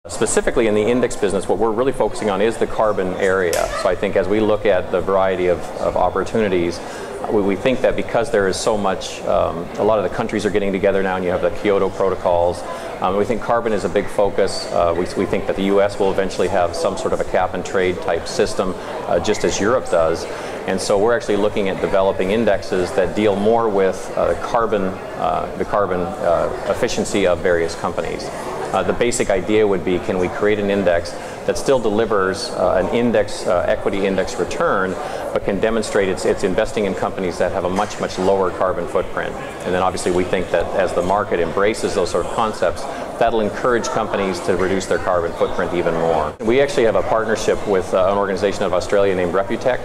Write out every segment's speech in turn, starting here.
Specifically in the index business, what we're really focusing on is the carbon area. So I think as we look at the variety of opportunities, we think that because there is so much, a lot of the countries are getting together now and you have the Kyoto protocols, we think carbon is a big focus. We think that the US will eventually have some sort of a cap and trade type system, just as Europe does. And so we're actually looking at developing indexes that deal more with the carbon efficiency of various companies. The basic idea would be, can we create an index that still delivers an equity index return, but can demonstrate it's investing in companies that have a much, much lower carbon footprint. And then obviously we think that as the market embraces those sort of concepts, that'll encourage companies to reduce their carbon footprint even more. We actually have a partnership with an organization out of Australia named Reputech.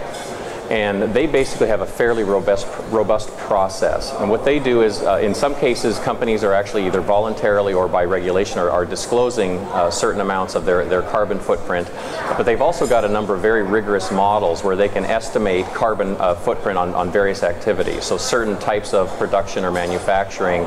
And they basically have a fairly robust process. And what they do is, in some cases, companies are actually either voluntarily or by regulation are disclosing certain amounts of their carbon footprint. But they've also got a number of very rigorous models where they can estimate carbon footprint on various activities. So certain types of production or manufacturing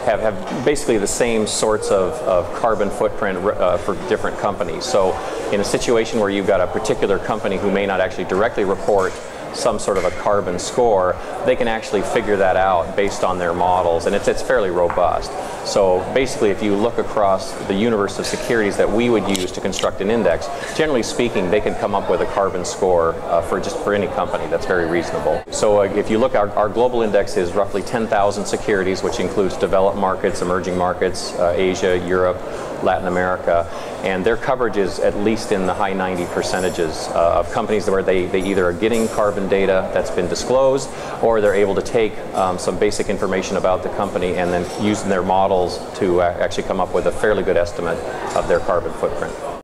have basically the same sorts of carbon footprint for different companies. So in a situation where you've got a particular company who may not actually directly report some sort of a carbon score, they can actually figure that out based on their models, and it's fairly robust. So basically, if you look across the universe of securities that we would use to construct an index, generally speaking, they can come up with a carbon score for any company that's very reasonable. So if you look, our global index is roughly 10,000 securities, which includes developed markets, emerging markets, Asia, Europe, Latin America, and their coverage is at least in the high 90% of companies where they either are getting carbon data that's been disclosed, or they're able to take some basic information about the company and then using their models to actually come up with a fairly good estimate of their carbon footprint.